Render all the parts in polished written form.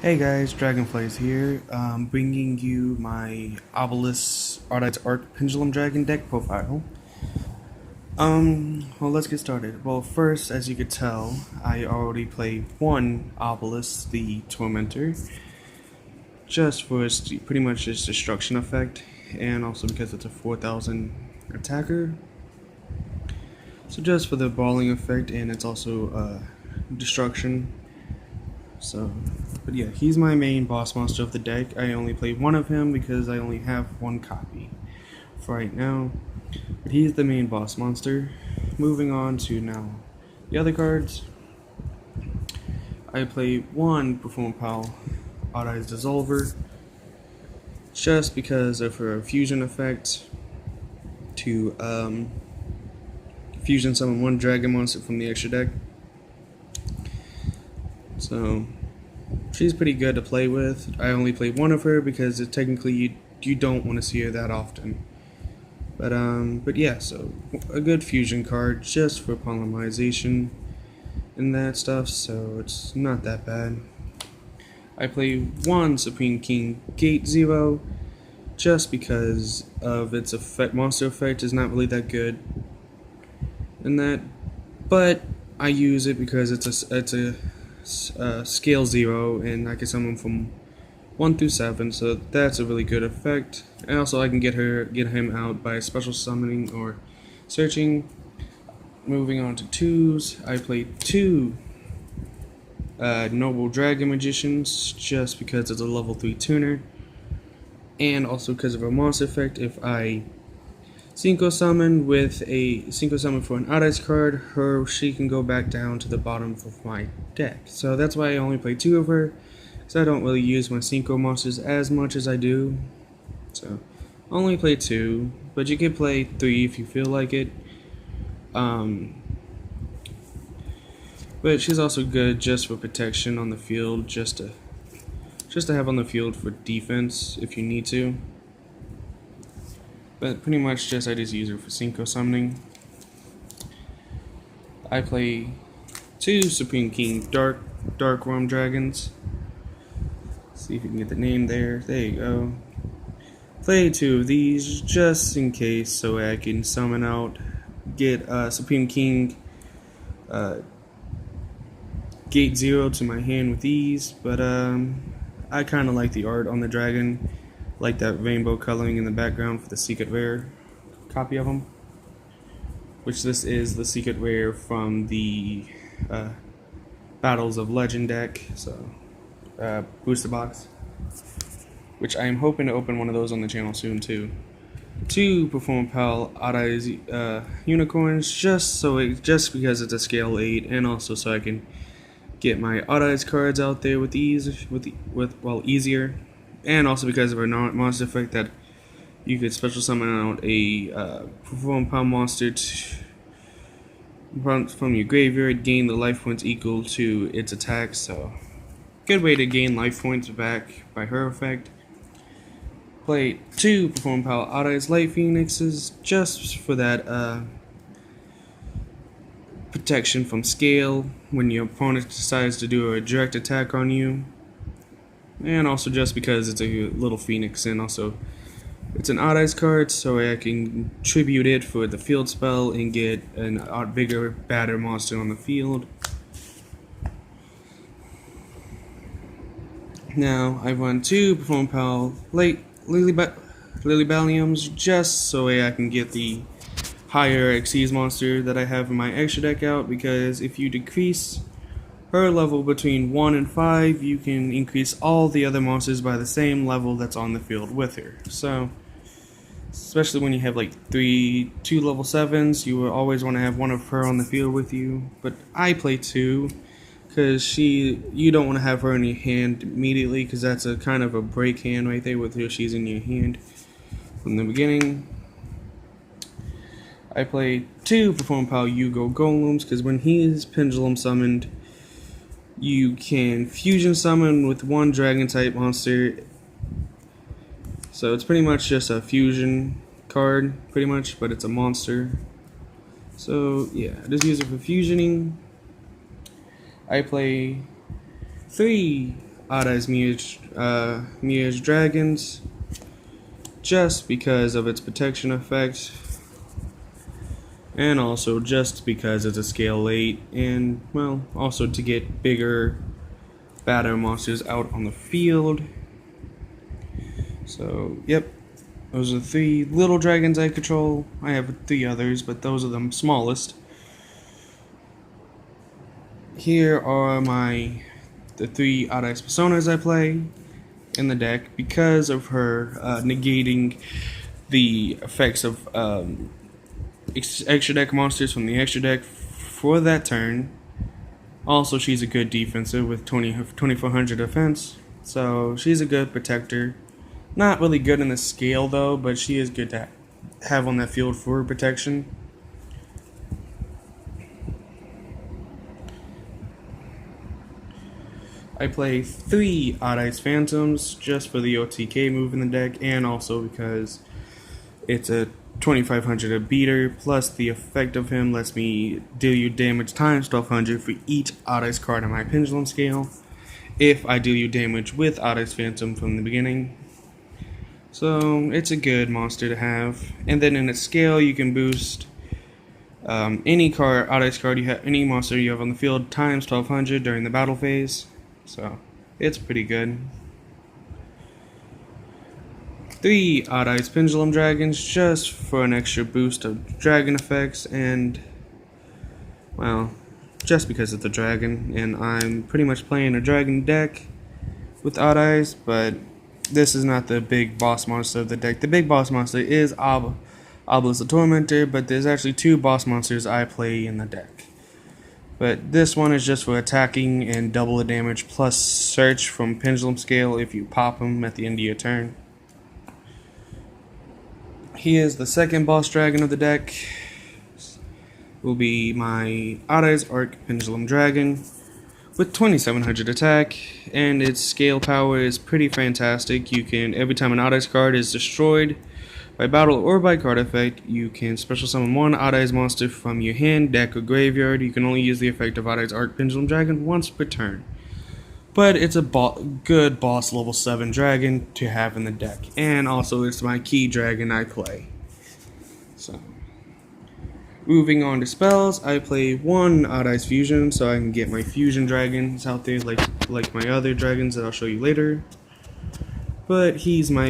Hey guys, Dragonflies here, bringing you my Obelisk Ardite's Arc Pendulum Dragon deck profile. Well, let's get started. Well, first, as you could tell, I already played one Obelisk, the Tormentor, just for its pretty much its destruction effect, and also because it's a 4,000 attacker. So just for the brawling effect, and it's also destruction. So, but yeah, he's my main boss monster of the deck. I only play one of him because I only have one copy for right now. But he's the main boss monster. Moving on to now the other cards. I play one Perform Pal Odd-Eyes Dissolver just because of her fusion effect to fusion summon one dragon monster from the extra deck. So she's pretty good to play with. I only play one of her because technically you don't want to see her that often. But yeah, so a good fusion card just for polymerization and that stuff, so it's not that bad. I play one Supreme King Gate Zero just because of its effect. Monster effect is not really that good in that, but I use it because it's a scale 0, and I can summon from 1 through 7, so that's a really good effect. And also I can get him out by special summoning or searching. Moving on to 2s, I play 2 Noble Dragon Magicians just because it's a level 3 tuner, and also because of a monster effect. If I Cinco summon with a Cinco summon for an Odd-Eyes card, she can go back down to the bottom of my deck. So that's why I only play 2 of her, because I don't really use my Cinco monsters as much as I do. So I only play 2, but you can play 3 if you feel like it. But she's also good just for protection on the field, just to have on the field for defense if you need to. But pretty much I just use her for Cinco summoning. I play 2 Supreme King Dark Worm Dragons. See if you can get the name there. There you go. Play 2 of these just in case, so I can summon out, get Supreme King Gate 0 to my hand with these. But I kind of like the art on the dragon. Like that rainbow coloring in the background for the secret rare copy of them, which this is the secret rare from the Battles of Legend deck, so booster box, which I am hoping to open one of those on the channel soon too. 2 Perform Pal Odd-Eyes Unicorns just because it's a scale 8, and also so I can get my Odd-Eyes cards out there with ease, easier. And also because of a monster effect that you could special summon out a Perform Pal monster from your graveyard, gain the life points equal to its attack. So, good way to gain life points back by her effect. Play 2 Perform Pal Odd-Eyes Light Phoenixes just for that protection from scale when your opponent decides to do a direct attack on you. And also just because it's a little phoenix, and also it's an Odd-Eyes card, so I can tribute it for the field spell and get a bigger, badder monster on the field. Now I run 2 Perform Pal Lily Balliums just so I can get the higher Xyz monster that I have in my extra deck out, because if you decrease her level between 1 and 5, you can increase all the other monsters by the same level that's on the field with her. So, especially when you have like 2 level 7s, you will always want to have one of her on the field with you. But I play 2 because you don't want to have her in your hand immediately, because that's a kind of a break hand right there with her. She's in your hand from the beginning. I play 2 Perform Pal Yugo Golems because when he is pendulum summoned, you can fusion summon with one dragon type monster. So it's pretty much just a fusion card, pretty much, but it's a monster. So yeah, just use it for fusioning. I play 3 Odd Eyes Mia's Dragons, just because of its protection effect, and also just because it's a scale 8, and well, also to get bigger, badder monsters out on the field. So, yep, those are the 3 little dragons I control. I have 3 others, but those are the smallest. Here are the 3 Odd Eyes Personas I play in the deck because of her negating the effects of extra deck monsters from the extra deck for that turn. Also, she's a good defensive with 2400 defense, so she's a good protector. Not really good in the scale though, but she is good to have on that field for protection. I play 3 Odd Eyes Phantoms just for the OTK move in the deck, and also because it's a 2500 a beater, plus the effect of him lets me deal you damage times 1200 for each Odd Eyes card on my pendulum scale, if I deal you damage with Odd Eyes Phantom from the beginning. So it's a good monster to have. And then in its scale, you can boost any Odd Eyes card you have, any monster you have on the field times 1200 during the battle phase. So it's pretty good. 3 Odd Eyes Pendulum Dragons just for an extra boost of dragon effects, and well, just because it's a dragon, and I'm pretty much playing a dragon deck with Odd Eyes, but this is not the big boss monster of the deck. The big boss monster is Obelisk the Tormentor, but there's actually 2 boss monsters I play in the deck. But this one is just for attacking and double the damage plus search from pendulum scale if you pop him at the end of your turn. He is the second boss dragon of the deck. Will be my Odd Eyes Arc Pendulum Dragon with 2700 attack, and its scale power is pretty fantastic. You can, every time an Odd Eyes card is destroyed by battle or by card effect, you can special summon 1 Odd Eyes monster from your hand, deck, or graveyard. You can only use the effect of Odd Eyes Arc Pendulum Dragon once per turn. But it's a good boss level 7 dragon to have in the deck, and also it's my key dragon I play. So, moving on to spells, I play 1 Odd Eyes Fusion so I can get my fusion dragons out there like my other dragons that I'll show you later. But he's my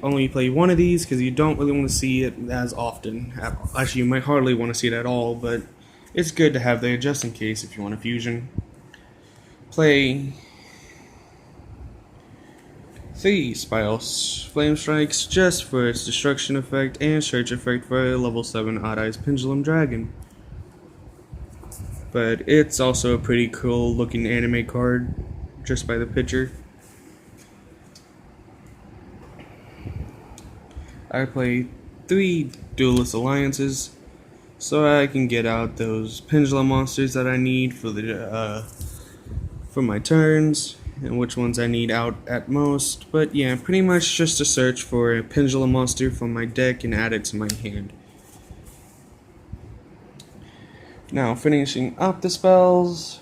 only play 1 of these because you don't really want to see it as often. Actually, you might hardly want to see it at all, but it's good to have there just in case if you want a fusion. Play 3 Spiles Flame Strikes just for its destruction effect and search effect for a level 7 Odd Eyes Pendulum Dragon. But it's also a pretty cool looking anime card just by the picture. I play 3 Duelist Alliances so I can get out those pendulum monsters that I need for my turns, and which ones I need out at most. But yeah, pretty much just to search for a pendulum monster from my deck and add it to my hand. Now finishing up the spells,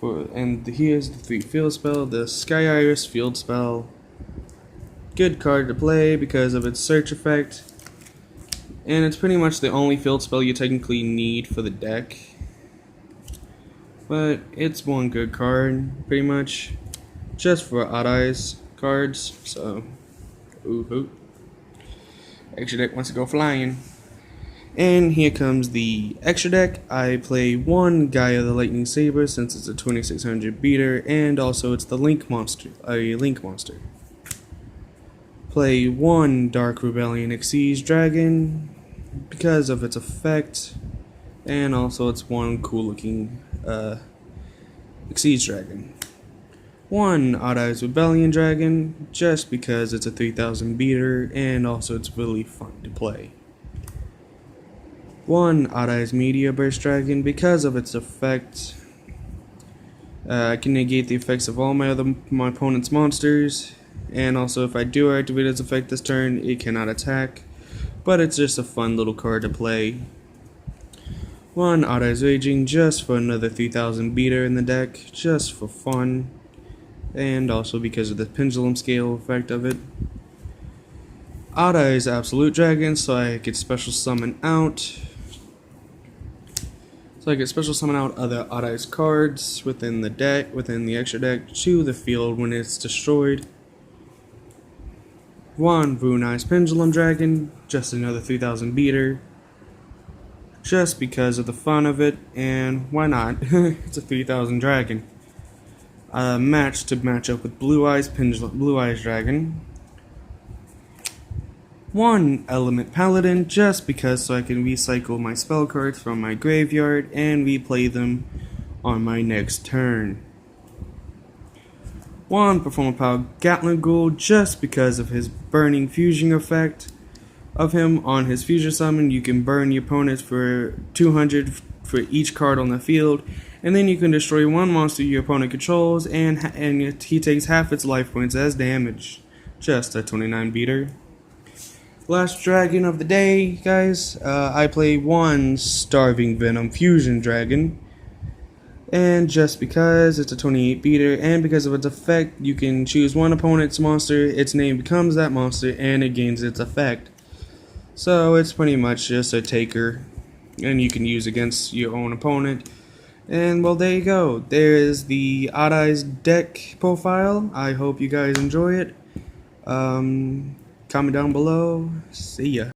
here's the 3 field spell. The Sky Iris field spell. Good card to play because of its search effect, and it's pretty much the only field spell you technically need for the deck. But it's one good card, pretty much, just for Odd Eyes cards, so, ooh. Extra deck wants to go flying. And here comes the extra deck. I play 1 Gaia the Lightning Saber since it's a 2600 beater, and also it's the Link monster, Play 1 Dark Rebellion Exceeds Dragon because of its effect, and also it's one cool looking Exceeds Dragon. 1 Odd Eyes Rebellion Dragon just because it's a 3000 beater and also it's really fun to play. 1 Odd Eyes Meteor Burst Dragon because of its effect. I can negate the effects of all my opponent's monsters. And also, if I do activate its effect this turn, it cannot attack. But it's just a fun little card to play. 1 Odd Eyes Raging just for another 3000 beater in the deck, just for fun. and also because of the pendulum scale effect of it. Odd Eye's Absolute Dragon, so I could special summon out. Other Odd Eyes cards within the deck, within the extra deck, to the field when it's destroyed. One Brunei's Pendulum Dragon, just another 3000 beater. Just because of the fun of it, and why not? It's a 3000 dragon. Match to match up with Blue Eyes Dragon. One Element Paladin, just because, so I can recycle my spell cards from my graveyard and replay them on my next turn. One Performer Power Gatling Ghoul, just because of his burning fusion effect of him on his fusion summon. You can burn your opponents for 200 for each card on the field, and then you can destroy one monster your opponent controls, and he takes half its life points as damage. Just a 29 beater. Last dragon of the day, guys. I play one Starving Venom Fusion Dragon. And just because it's a 28 beater, and because of its effect, you can choose one opponent's monster, its name becomes that monster, and it gains its effect. So it's pretty much just a taker, and you can use against your own opponent. And well, there you go. There is the Odd Eyes deck profile. I hope you guys enjoy it. Comment down below. See ya.